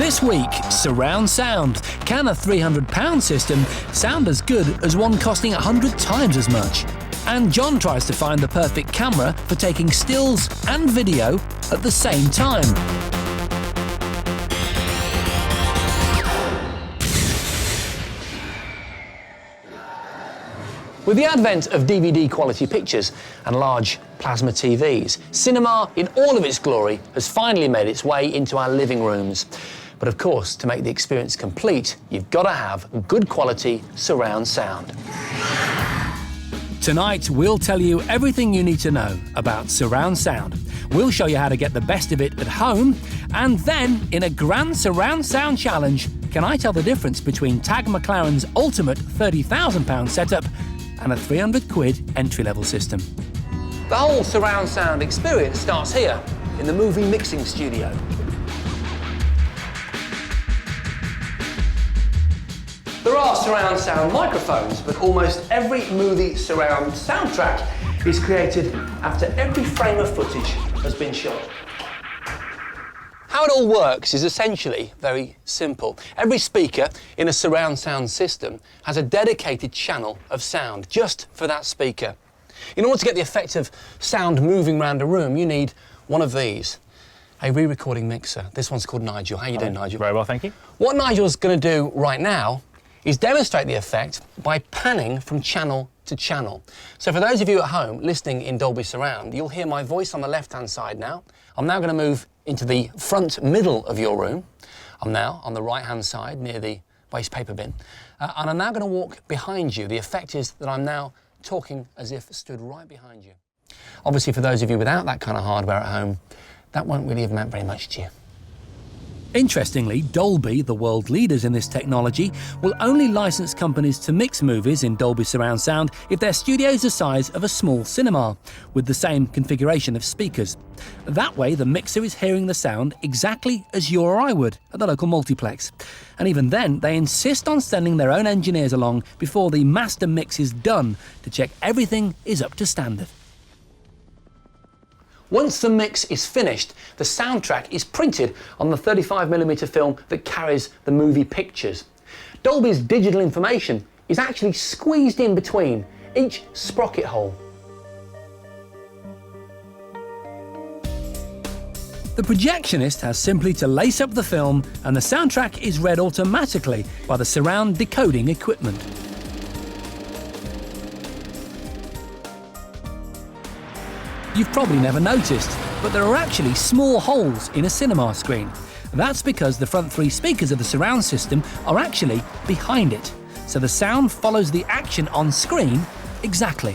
This week, surround sound. Can a £300 system sound as good as one costing 100 times as much? And John tries to find the perfect camera for taking stills and video at the same time. With the advent of DVD quality pictures and large plasma TVs, cinema in all of its glory has finally made its way into our living rooms. But of course, to make the experience complete, you've got to have good quality surround sound. Tonight, we'll tell you everything you need to know about surround sound. We'll show you how to get the best of it at home, and then, in a grand surround sound challenge, can I tell the difference between Tag McLaren's ultimate £30,000 setup and a £300 entry-level system? The whole surround sound experience starts here, in the movie mixing studio. There are surround sound microphones, but almost every movie surround soundtrack is created after every frame of footage has been shot. How it all works is essentially very simple. Every speaker in a surround sound system has a dedicated channel of sound just for that speaker. In order to get the effect of sound moving around a room, you need one of these, a re-recording mixer. This one's called Nigel. How you doing, Nigel? Very well, thank you. What Nigel's going to do right now is demonstrate the effect by panning from channel to channel. So for those of you at home listening in Dolby Surround, you'll hear my voice on the left-hand side now. I'm now going to move into the front middle of your room. I'm now on the right-hand side near the waste paper bin. And I'm now going to walk behind you. The effect is that I'm now talking as if stood right behind you. Obviously, for those of you without that kind of hardware at home, that won't really have meant very much to you. Interestingly, Dolby, the world leaders in this technology, will only license companies to mix movies in Dolby Surround Sound if their studio's the size of a small cinema, with the same configuration of speakers. That way, the mixer is hearing the sound exactly as you or I would at the local multiplex. And even then, they insist on sending their own engineers along before the master mix is done to check everything is up to standard. Once the mix is finished, the soundtrack is printed on the 35mm film that carries the movie pictures. Dolby's digital information is actually squeezed in between each sprocket hole. The projectionist has simply to lace up the film, and the soundtrack is read automatically by the surround decoding equipment. You've probably never noticed, but there are actually small holes in a cinema screen. That's because the front three speakers of the surround system are actually behind it, so the sound follows the action on screen exactly.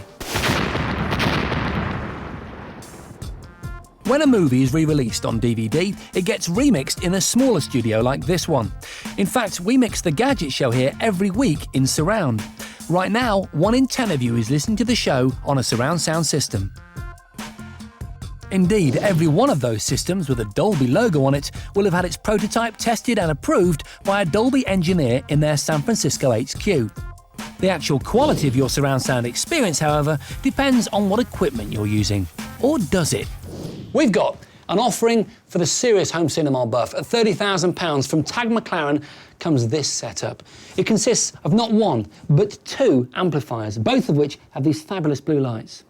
When a movie is re-released on DVD, it gets remixed in a smaller studio like this one. In fact, we mix the Gadget Show here every week in surround. Right now, 1 in 10 of you is listening to the show on a surround sound system. Indeed, every one of those systems with a Dolby logo on it will have had its prototype tested and approved by a Dolby engineer in their San Francisco HQ. The actual quality of your surround sound experience, however, depends on what equipment you're using. Or does it? We've got an offering for the serious home cinema buff. At £30,000 from Tag McLaren comes this setup. It consists of not one, but 2 amplifiers, both of which have these fabulous blue lights.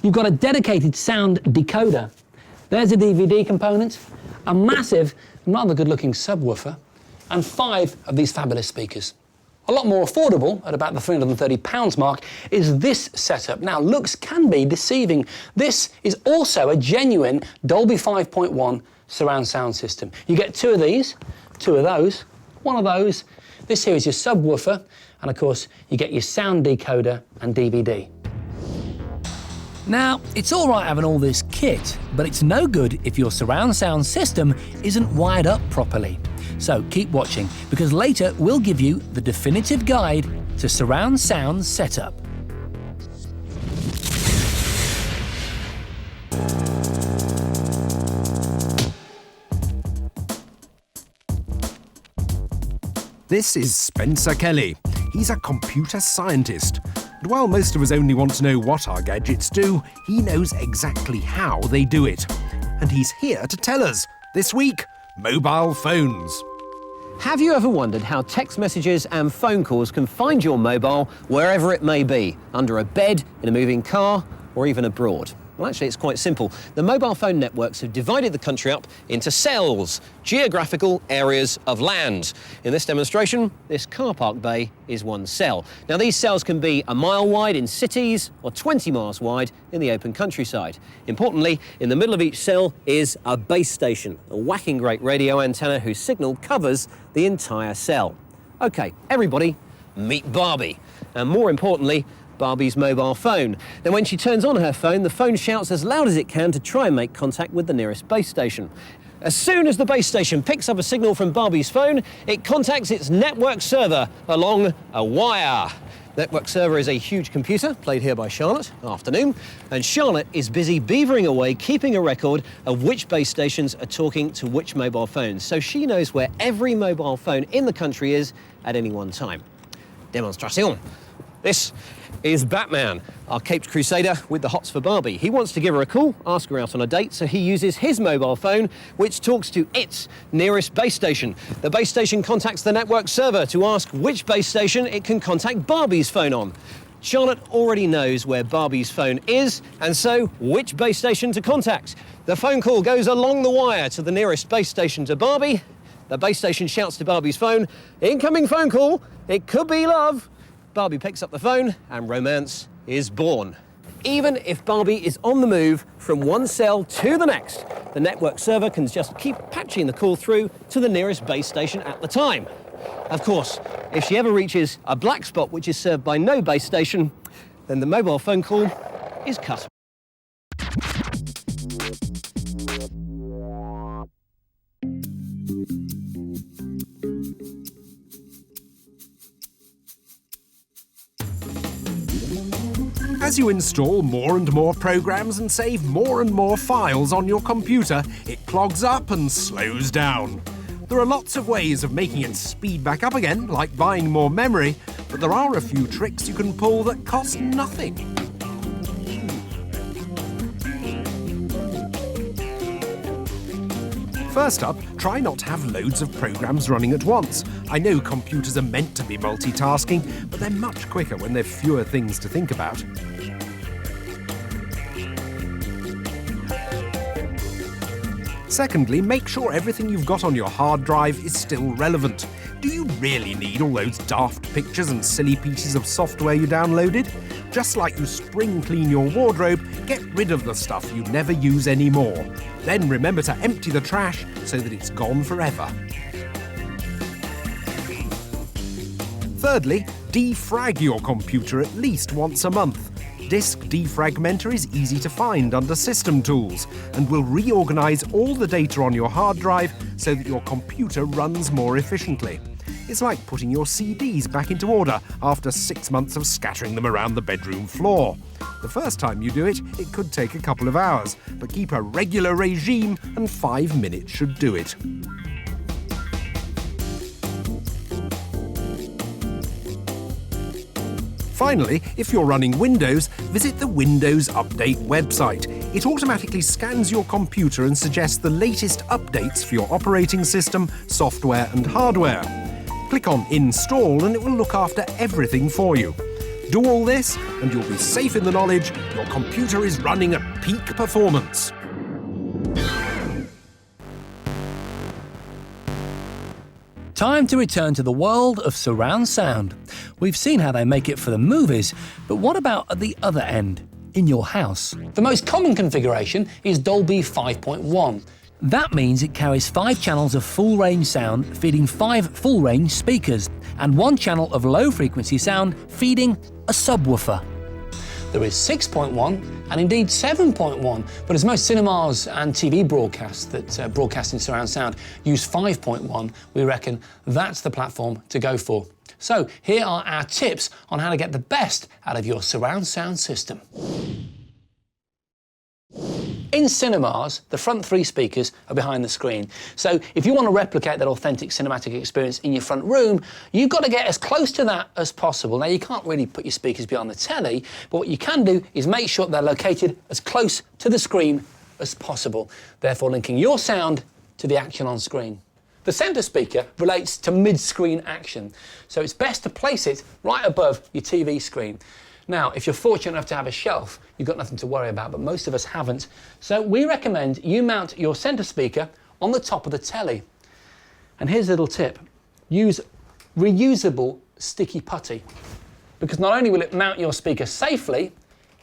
You've got a dedicated sound decoder. There's a DVD component, a massive, rather good-looking subwoofer, and 5 of these fabulous speakers. A lot more affordable, at about the £330 mark, is this setup. Now, looks can be deceiving. This is also a genuine Dolby 5.1 surround sound system. You get 2 of these, 2 of those, 1 of those. This here is your subwoofer, and of course, you get your sound decoder and DVD. Now, it's all right having all this kit, but it's no good if your surround sound system isn't wired up properly. So keep watching, because later we'll give you the definitive guide to surround sound setup. This is Spencer Kelly. He's a computer scientist. And while most of us only want to know what our gadgets do, he knows exactly how they do it. And he's here to tell us. This week, mobile phones. Have you ever wondered how text messages and phone calls can find your mobile wherever it may be? Under a bed, in a moving car, or even abroad? Well, actually, it's quite simple. The mobile phone networks have divided the country up into cells, geographical areas of land. In this demonstration, this car park bay is one cell. Now, these cells can be a mile wide in cities or 20 miles wide in the open countryside. Importantly, in the middle of each cell is a base station, a whacking great radio antenna whose signal covers the entire cell. OK, everybody, meet Barbie. And more importantly, Barbie's mobile phone. Then when she turns on her phone, the phone shouts as loud as it can to try and make contact with the nearest base station. As soon as the base station picks up a signal from Barbie's phone, it contacts its network server along a wire. Network server is a huge computer, played here by Charlotte, afternoon, and Charlotte is busy beavering away, keeping a record of which base stations are talking to which mobile phones, so she knows where every mobile phone in the country is at any one time. Demonstration. This is Batman, our caped crusader with the hots for Barbie. He wants to give her a call, ask her out on a date, so he uses his mobile phone, which talks to its nearest base station. The base station contacts the network server to ask which base station it can contact Barbie's phone on. Charlotte already knows where Barbie's phone is, and so which base station to contact. The phone call goes along the wire to the nearest base station to Barbie. The base station shouts to Barbie's phone, "Incoming phone call, it could be love." Barbie picks up the phone and romance is born. Even if Barbie is on the move from one cell to the next, the network server can just keep patching the call through to the nearest base station at the time. Of course, if she ever reaches a black spot which is served by no base station, then the mobile phone call is cut. As you install more and more programs and save more and more files on your computer, it clogs up and slows down. There are lots of ways of making it speed back up again, like buying more memory, but there are a few tricks you can pull that cost nothing. First up, try not to have loads of programs running at once. I know computers are meant to be multitasking, but they're much quicker when they've fewer things to think about. Secondly, make sure everything you've got on your hard drive is still relevant. Do you really need all those daft pictures and silly pieces of software you downloaded? Just like you spring clean your wardrobe, get rid of the stuff you never use anymore. Then remember to empty the trash so that it's gone forever. Thirdly, defrag your computer at least once a month. Disk Defragmenter is easy to find under System Tools and will reorganize all the data on your hard drive so that your computer runs more efficiently. It's like putting your CDs back into order after 6 months of scattering them around the bedroom floor. The first time you do it, it could take a couple of hours, but keep a regular regime and 5 minutes should do it. Finally, if you're running Windows, visit the Windows Update website. It automatically scans your computer and suggests the latest updates for your operating system, software and hardware. Click on Install and it will look after everything for you. Do all this and you'll be safe in the knowledge your computer is running at peak performance. Time to return to the world of surround sound. We've seen how they make it for the movies, but what about at the other end, in your house? The most common configuration is Dolby 5.1. That means it carries 5 channels of full-range sound feeding 5 full-range speakers, and 1 channel of low-frequency sound feeding a subwoofer. There is 6.1 and indeed 7.1, but as most cinemas and TV broadcasts that broadcast in surround sound use 5.1, we reckon that's the platform to go for. So here are our tips on how to get the best out of your surround sound system. In cinemas, the front 3 speakers are behind the screen. So if you want to replicate that authentic cinematic experience in your front room, you've got to get as close to that as possible. Now, you can't really put your speakers behind the telly, but what you can do is make sure they're located as close to the screen as possible, therefore linking your sound to the action on screen. The centre speaker relates to mid-screen action, so it's best to place it right above your TV screen. Now, if you're fortunate enough to have a shelf, you've got nothing to worry about, but most of us haven't. So we recommend you mount your centre speaker on the top of the telly. And here's a little tip. Use reusable sticky putty, because not only will it mount your speaker safely,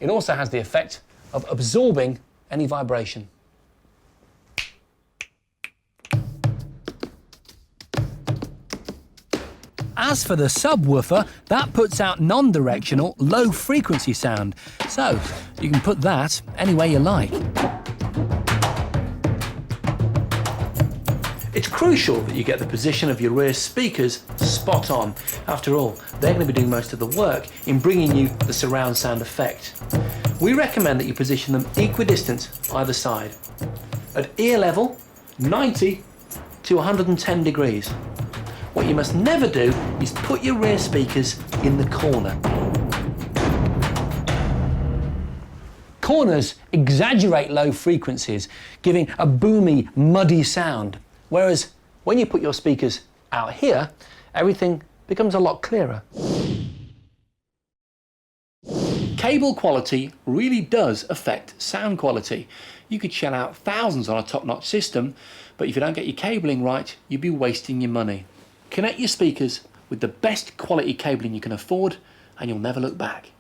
it also has the effect of absorbing any vibration. As for the subwoofer, that puts out non-directional, low-frequency sound, so you can put that anywhere you like. It's crucial that you get the position of your rear speakers spot on. After all, they're going to be doing most of the work in bringing you the surround sound effect. We recommend that you position them equidistant either side. At ear level, 90 to 110 degrees. What you must never do is put your rear speakers in the corner. Corners exaggerate low frequencies, giving a boomy, muddy sound. Whereas when you put your speakers out here, everything becomes a lot clearer. Cable quality really does affect sound quality. You could shell out thousands on a top-notch system, but if you don't get your cabling right, you'd be wasting your money. Connect your speakers with the best quality cabling you can afford, and you'll never look back.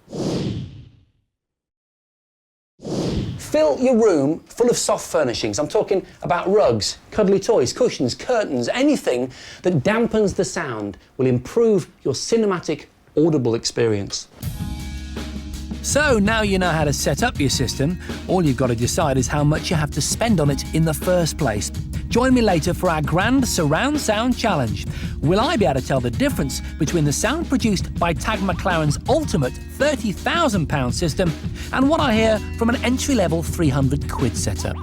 Fill your room full of soft furnishings. I'm talking about rugs, cuddly toys, cushions, curtains, anything that dampens the sound will improve your cinematic audible experience. So now you know how to set up your system, all you've got to decide is how much you have to spend on it in the first place. Join me later for our grand surround sound challenge. Will I be able to tell the difference between the sound produced by Tag McLaren's ultimate £30,000 system and what I hear from an entry-level 300 quid setup?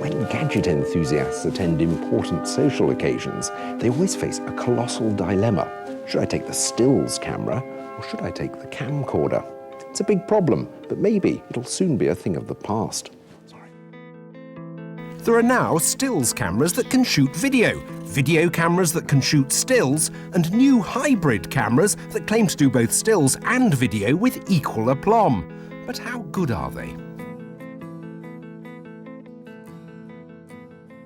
When gadget enthusiasts attend important social occasions, they always face a colossal dilemma. Should I take the stills camera, or should I take the camcorder? It's a big problem, but maybe it'll soon be a thing of the past. There are now stills cameras that can shoot video, video cameras that can shoot stills, and new hybrid cameras that claim to do both stills and video with equal aplomb. But how good are they?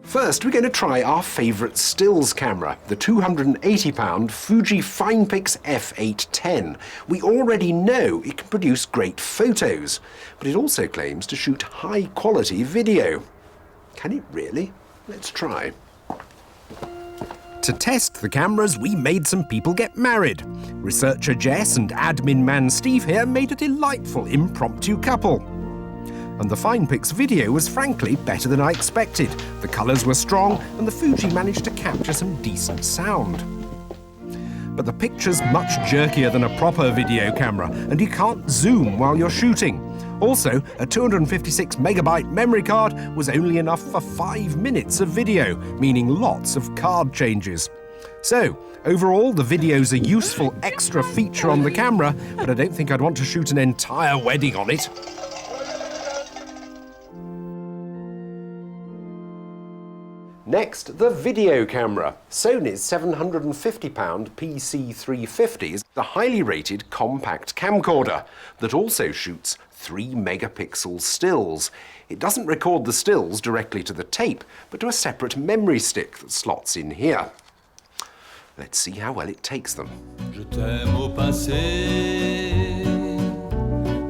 First, we're going to try our favourite stills camera, the £280 Fuji FinePix F810. We already know it can produce great photos, but it also claims to shoot high-quality video. Can it really? Let's try. To test the cameras, we made some people get married. Researcher Jess and admin man Steve here made a delightful impromptu couple. And the FinePix video was frankly better than I expected. The colours were strong and the Fuji managed to capture some decent sound. But the picture's much jerkier than a proper video camera, and you can't zoom while you're shooting. Also, a 256 megabyte memory card was only enough for 5 minutes of video, meaning lots of card changes. So, overall, the video's a useful extra feature on the camera, but I don't think I'd want to shoot an entire wedding on it. Next, the video camera. Sony's £750 PC350 is the highly rated compact camcorder that also shoots 3 megapixel stills. It doesn't record the stills directly to the tape, but to a separate memory stick that slots in here. Let's see how well it takes them. Je t'aime au passé,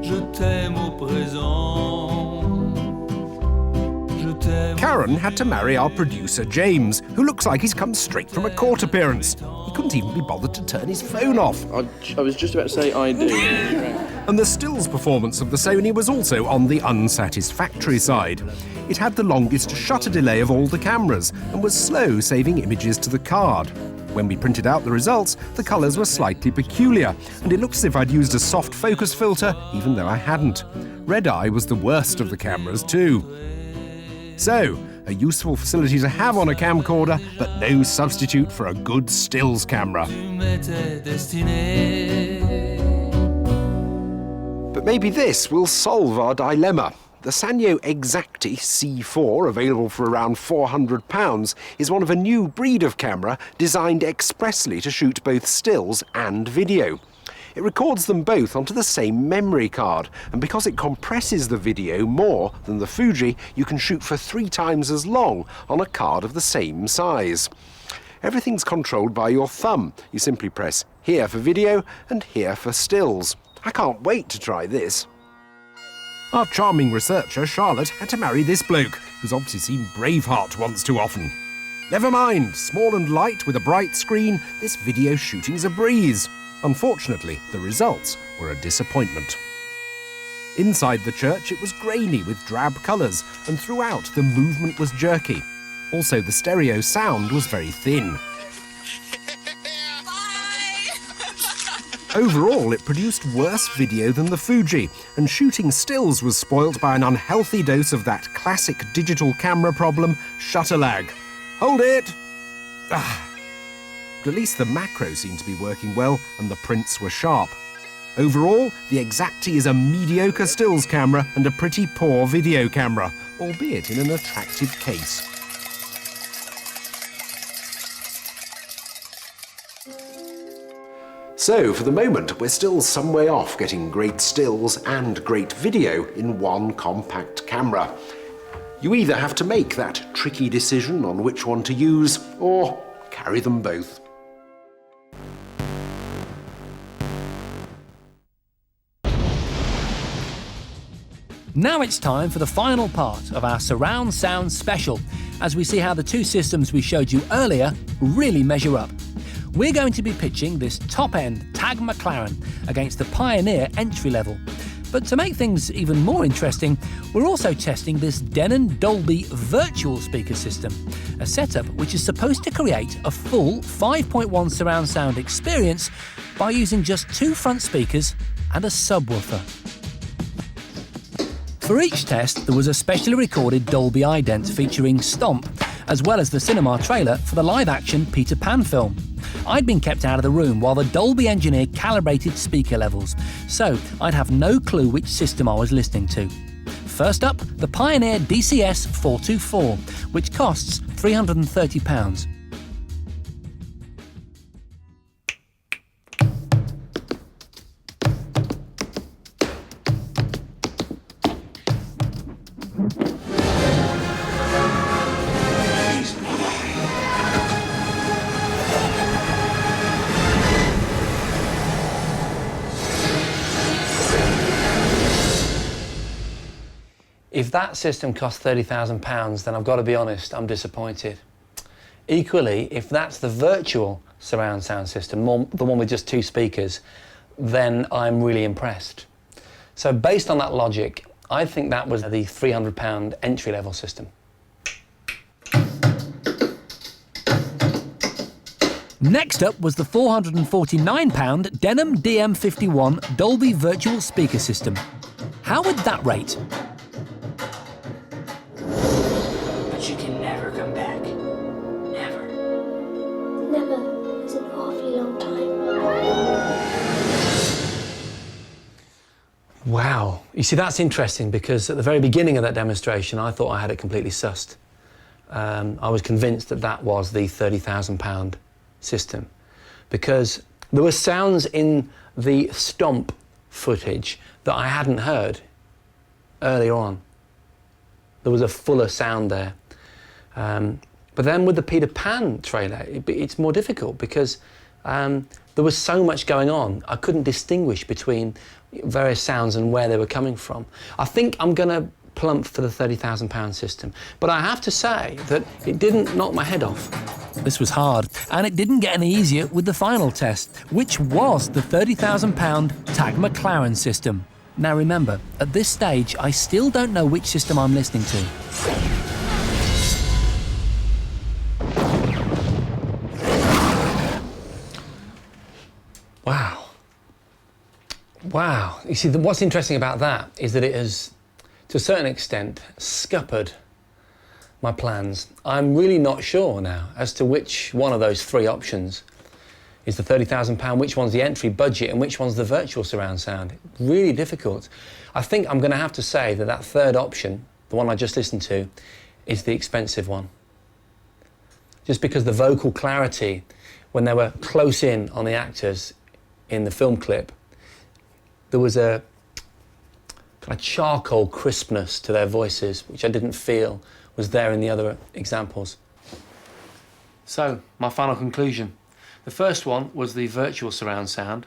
je t'aime au présent. Karen had to marry our producer James, who looks like he's come straight from a court appearance. He couldn't even be bothered to turn his phone off. I was just about to say I do. And the stills performance of the Sony was also on the unsatisfactory side. It had the longest shutter delay of all the cameras and was slow saving images to the card. When we printed out the results, the colours were slightly peculiar, and it looked as if I'd used a soft focus filter, even though I hadn't. Red Eye was the worst of the cameras too. So, a useful facility to have on a camcorder, but no substitute for a good stills camera. But maybe this will solve our dilemma. The Sanyo Exacti C4, available for around £400, is one of a new breed of camera designed expressly to shoot both stills and video. It records them both onto the same memory card, and because it compresses the video more than the Fuji, you can shoot for 3 times as long on a card of the same size. Everything's controlled by your thumb. You simply press here for video and here for stills. I can't wait to try this. Our charming researcher, Charlotte, had to marry this bloke, who's obviously seen Braveheart once too often. Never mind, small and light with a bright screen, this video shooting's a breeze. Unfortunately, the results were a disappointment. Inside the church, it was grainy with drab colours, and throughout the movement was jerky. Also, the stereo sound was very thin. Overall, it produced worse video than the Fuji, and shooting stills was spoilt by an unhealthy dose of that classic digital camera problem, shutter lag. Hold it! But at least the macro seemed to be working well, and the prints were sharp. Overall, the Exacti is a mediocre stills camera and a pretty poor video camera, albeit in an attractive case. So, for the moment, we're still some way off getting great stills and great video in one compact camera. You either have to make that tricky decision on which one to use, or carry them both. Now it's time for the final part of our surround sound special, as we see how the two systems we showed you earlier really measure up. We're going to be pitching this top-end Tag McLaren against the Pioneer entry-level. But to make things even more interesting, we're also testing this Denon Dolby virtual speaker system, a setup which is supposed to create a full 5.1 surround sound experience by using just 2 front speakers and a subwoofer. For each test, there was a specially recorded Dolby ident featuring Stomp, as well as the cinema trailer for the live-action Peter Pan film. I'd been kept out of the room while the Dolby engineer calibrated speaker levels, so I'd have no clue which system I was listening to. First up, the Pioneer DCS 424, which costs £330. If that system costs £30,000, then I've got to be honest, I'm disappointed. Equally, if that's the virtual surround sound system, the one with just 2 speakers, then I'm really impressed. So based on that logic, I think that was the £300 entry-level system. Next up was the £449 Denon DM51 Dolby virtual speaker system. How would that rate? But you can never come back. Never. Never is an awfully long time. Wow. You see, that's interesting because at the very beginning of that demonstration, I thought I had it completely sussed. I was convinced that that was the £30,000 system because there were sounds in the Stomp footage that I hadn't heard earlier on. There was a fuller sound there. But then with the Peter Pan trailer, it's more difficult because there was so much going on. I couldn't distinguish between various sounds and where they were coming from. I think I'm going to plump for the £30,000 system. But I have to say that it didn't knock my head off. This was hard, and it didn't get any easier with the final test, which was the £30,000 Tag McLaren system. Now remember, at this stage, I still don't know which system I'm listening to. Wow. Wow. You see, what's interesting about that is that it has, to a certain extent, scuppered my plans. I'm really not sure now as to which one of those three options is the £30,000, which one's the entry budget and which one's the virtual surround sound. Really difficult. I think I'm going to have to say that that third option, the one I just listened to, is the expensive one. Just because the vocal clarity, when they were close in on the actors in the film clip, there was a kind of charcoal crispness to their voices, which I didn't feel was there in the other examples. So, my final conclusion. The first one was the virtual surround sound.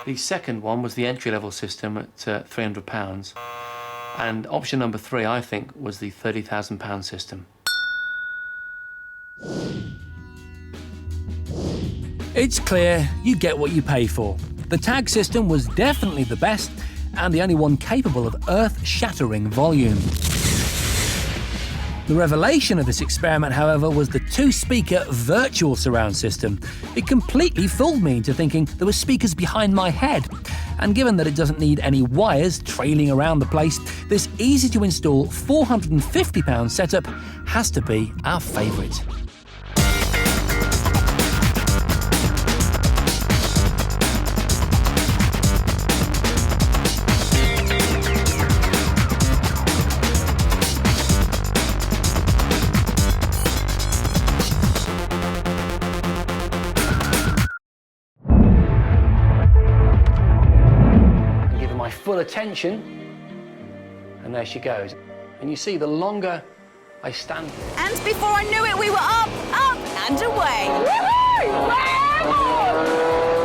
The second one was the entry-level system at £300. And option number 3, I think, was the £30,000 system. It's clear you get what you pay for. The tag system was definitely the best and the only one capable of earth-shattering volume. The revelation of this experiment, however, was the two-speaker virtual surround system. It completely fooled me into thinking there were speakers behind my head. And given that it doesn't need any wires trailing around the place, this easy-to-install £450 setup has to be our favourite. Full attention, and there she goes. And you see, the longer I stand here... And before I knew it, we were up, and away. Woohoo!